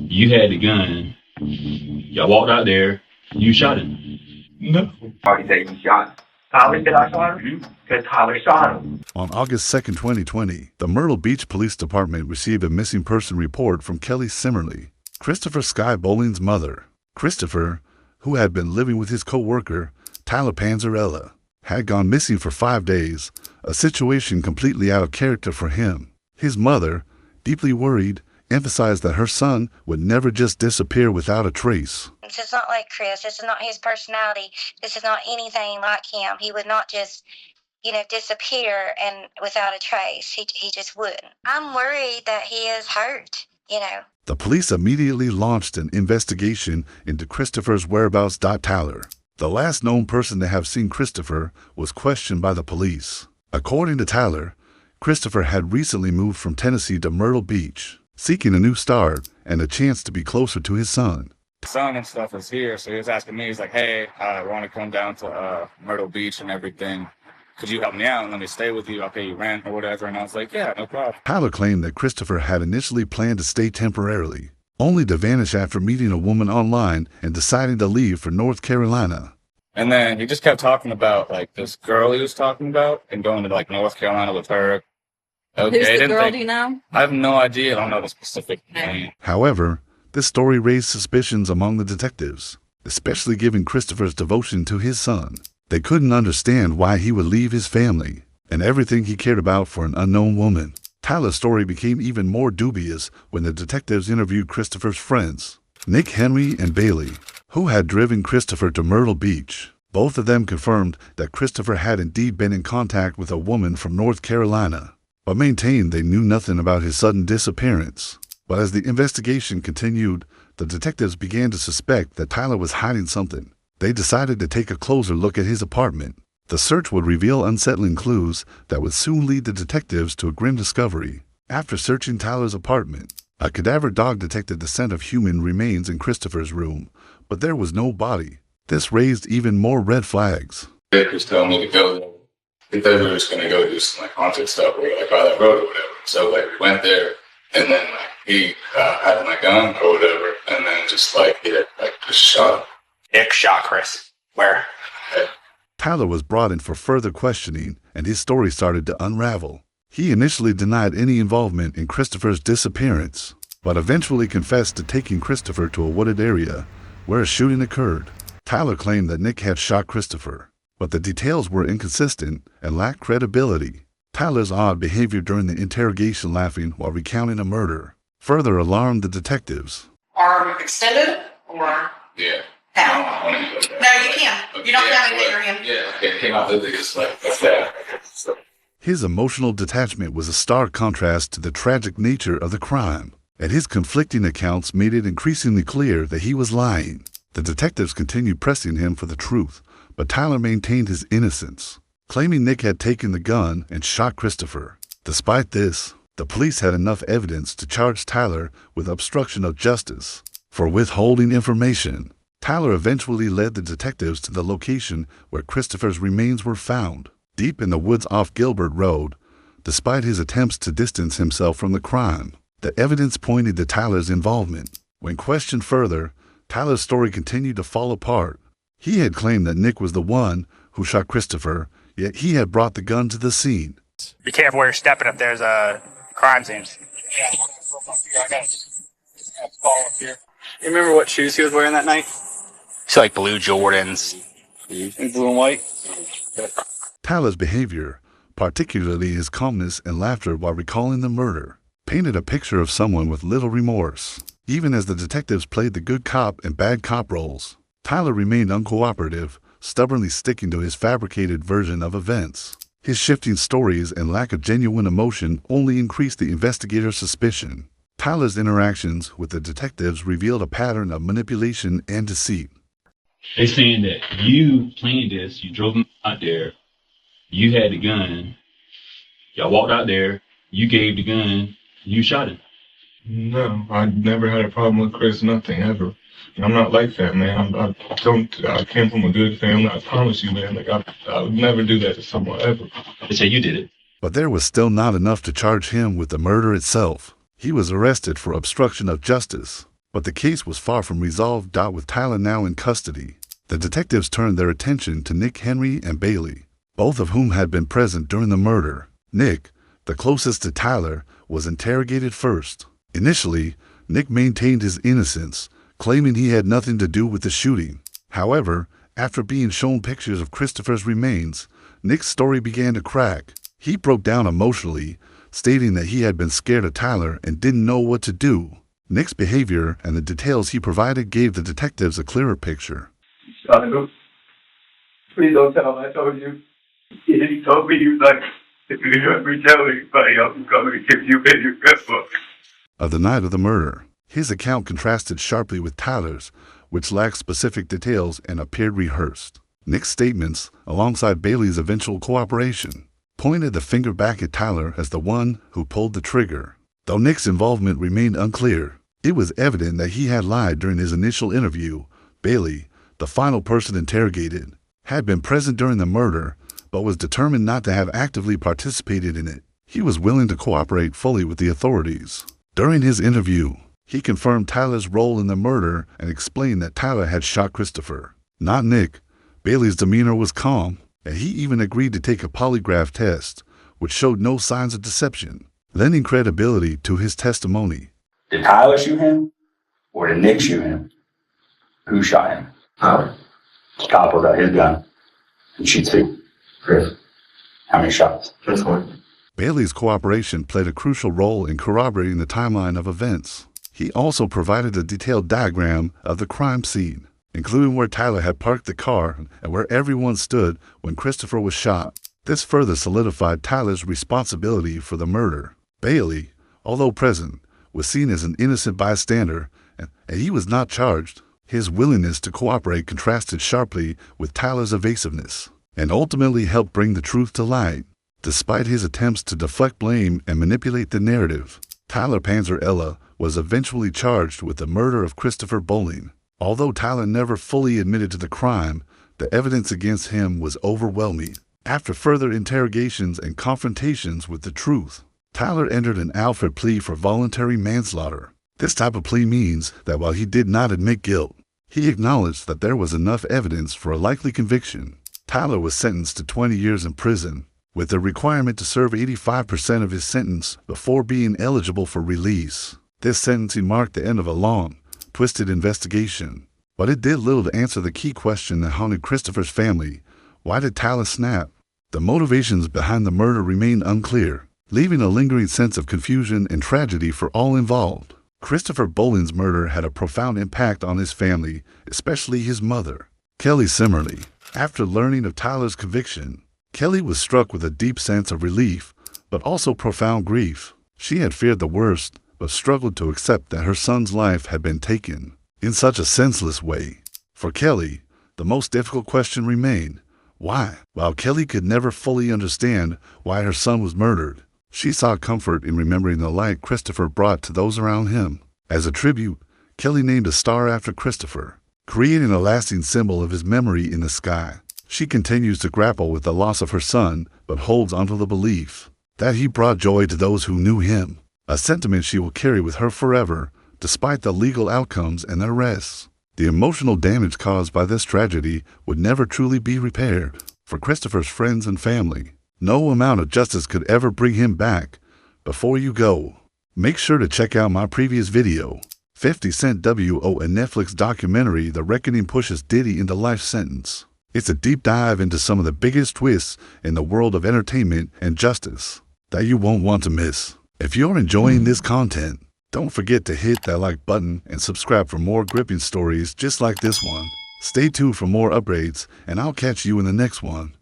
You had the gun. Y'all walked out there. You shot him. No. Party that you shot. Tyler said I shot him? Because Tyler shot him. On August 2, 2020, the Myrtle Beach Police Department received a missing person report from Kelly Simmerly, Christopher Sky Bowling's mother. Christopher, who had been living with his co-worker, Tyler Panzarella, had gone missing for 5 days, a situation completely out of character for him. His mother, deeply worried, emphasized that her son would never just disappear without a trace. This is not like Chris. This is not his personality. This is not anything like him. He would not just, disappear and without a trace. He just wouldn't. I'm worried that he is hurt, The police immediately launched an investigation into Christopher's whereabouts. Tyler, the last known person to have seen Christopher, was questioned by the police. According to Tyler, Christopher had recently moved from Tennessee to Myrtle Beach, seeking a new start and a chance to be closer to his son. Son and stuff is here, so he was asking me, he's like, hey, I want to come down to Myrtle Beach and everything. Could you help me out and let me stay with you? I'll pay you rent or whatever. And I was like, yeah, no problem. Tyler claimed that Christopher had initially planned to stay temporarily, only to vanish after meeting a woman online and deciding to leave for North Carolina. And then he just kept talking about, this girl he was talking about and going to, North Carolina with her. Okay, Who's the girl, do you know? I have no idea. I don't know the specific name. However, this story raised suspicions among the detectives, especially given Christopher's devotion to his son. They couldn't understand why he would leave his family and everything he cared about for an unknown woman. Tyler's story became even more dubious when the detectives interviewed Christopher's friends, Nick, Henry, and Bailey, who had driven Christopher to Myrtle Beach. Both of them confirmed that Christopher had indeed been in contact with a woman from North Carolina, but maintained they knew nothing about his sudden disappearance. But as the investigation continued, the detectives began to suspect that Tyler was hiding something. They decided to take a closer look at his apartment. The search would reveal unsettling clues that would soon lead the detectives to a grim discovery. After searching Tyler's apartment, a cadaver dog detected the scent of human remains in Christopher's room, but there was no body. This raised even more red flags. They just told me to go there. They thought we were just going to go do some haunted stuff or by that road or whatever. So we went there and then he had my gun or whatever and then just he had just shot him. Nick shot Chris. Where? Tyler was brought in for further questioning, and his story started to unravel. He initially denied any involvement in Christopher's disappearance, but eventually confessed to taking Christopher to a wooded area where a shooting occurred. Tyler claimed that Nick had shot Christopher, but the details were inconsistent and lacked credibility. Tyler's odd behavior during the interrogation, laughing while recounting a murder, further alarmed the detectives. Arm extended or? Yeah. How? No, you can't. You don't have anything near him. Yeah, it came out literally just like that. His emotional detachment was a stark contrast to the tragic nature of the crime, and his conflicting accounts made it increasingly clear that he was lying. The detectives continued pressing him for the truth, but Tyler maintained his innocence, claiming Nick had taken the gun and shot Christopher. Despite this, the police had enough evidence to charge Tyler with obstruction of justice for withholding information. Tyler eventually led the detectives to the location where Christopher's remains were found, deep in the woods off Gilbert Road. Despite his attempts to distance himself from the crime, the evidence pointed to Tyler's involvement. When questioned further, Tyler's story continued to fall apart. He had claimed that Nick was the one who shot Christopher, yet he had brought the gun to the scene. Be careful where you're stepping if there's crime scenes. Yeah, I got to fall up here. You remember what shoes he was wearing that night? It's blue Jordans. In blue and white? Tyler's behavior, particularly his calmness and laughter while recalling the murder, painted a picture of someone with little remorse. Even as the detectives played the good cop and bad cop roles, Tyler remained uncooperative, stubbornly sticking to his fabricated version of events. His shifting stories and lack of genuine emotion only increased the investigators' suspicion. Tyler's interactions with the detectives revealed a pattern of manipulation and deceit. They saying that you planned this, you drove him out there, you had the gun, y'all walked out there, you gave the gun, you shot him. No, I never had a problem with Chris, nothing, ever. I'm not like that, man. I came from a good family, I promise you, man. I would never do that to someone, ever. They say you did it. But there was still not enough to charge him with the murder itself. He was arrested for obstruction of justice, But the case was far from resolved. With Tyler now in custody, the detectives turned their attention to Nick, Henry, and Bailey, both of whom had been present during the murder. Nick, the closest to Tyler, was interrogated first. Initially, Nick maintained his innocence, claiming he had nothing to do with the shooting. However, after being shown pictures of Christopher's remains, Nick's story began to crack. He broke down emotionally, stating that he had been scared of Tyler and didn't know what to do. Nick's behavior and the details he provided gave the detectives a clearer picture. Son, please don't tell him I told you. He told me, he was like, if you don't tell anybody, I'm going to give you in your book. Of the night of the murder, his account contrasted sharply with Tyler's, which lacked specific details and appeared rehearsed. Nick's statements, alongside Bailey's eventual cooperation, pointed the finger back at Tyler as the one who pulled the trigger. Though Nick's involvement remained unclear, it was evident that he had lied during his initial interview. Bailey, the final person interrogated, had been present during the murder, but was determined not to have actively participated in it. He was willing to cooperate fully with the authorities. During his interview, he confirmed Tyler's role in the murder and explained that Tyler had shot Christopher, not Nick. Bailey's demeanor was calm, and he even agreed to take a polygraph test, which showed no signs of deception, lending credibility to his testimony. Did Tyler shoot him, or did Nick shoot him? Who shot him? Tyler. Tyler pulls out his gun and shoots who? Chris. How many shots? Just one. Bailey's cooperation played a crucial role in corroborating the timeline of events. He also provided a detailed diagram of the crime scene, including where Tyler had parked the car and where everyone stood when Christopher was shot. This further solidified Tyler's responsibility for the murder. Bailey, although present, was seen as an innocent bystander, and he was not charged. His willingness to cooperate contrasted sharply with Tyler's evasiveness, and ultimately helped bring the truth to light. Despite his attempts to deflect blame and manipulate the narrative, Tyler Panzerella was eventually charged with the murder of Christopher Bowling. Although Tyler never fully admitted to the crime, the evidence against him was overwhelming. After further interrogations and confrontations with the truth, Tyler entered an Alford plea for voluntary manslaughter. This type of plea means that while he did not admit guilt, he acknowledged that there was enough evidence for a likely conviction. Tyler was sentenced to 20 years in prison, with the requirement to serve 85% of his sentence before being eligible for release. This sentencing marked the end of a long, twisted investigation, but it did little to answer the key question that haunted Christopher's family. Why did Tyler snap? The motivations behind the murder remained unclear, leaving a lingering sense of confusion and tragedy for all involved. Christopher Bowling's murder had a profound impact on his family, especially his mother, Kelly Simmerly. After learning of Tyler's conviction, Kelly was struck with a deep sense of relief, but also profound grief. She had feared the worst, but struggled to accept that her son's life had been taken in such a senseless way. For Kelly, the most difficult question remained, why? While Kelly could never fully understand why her son was murdered, she saw comfort in remembering the light Christopher brought to those around him. As a tribute, Kelly named a star after Christopher, creating a lasting symbol of his memory in the sky. She continues to grapple with the loss of her son, but holds onto the belief that he brought joy to those who knew him, a sentiment she will carry with her forever, despite the legal outcomes and arrests. The emotional damage caused by this tragedy would never truly be repaired. For Christopher's friends and family, no amount of justice could ever bring him back. Before you go, make sure to check out my previous video, 50 Cent W.O. a Netflix documentary, The Reckoning Pushes Diddy into life sentence. It's a deep dive into some of the biggest twists in the world of entertainment and justice that you won't want to miss. If you're enjoying this content, don't forget to hit that like button and subscribe for more gripping stories just like this one. Stay tuned for more updates, and I'll catch you in the next one.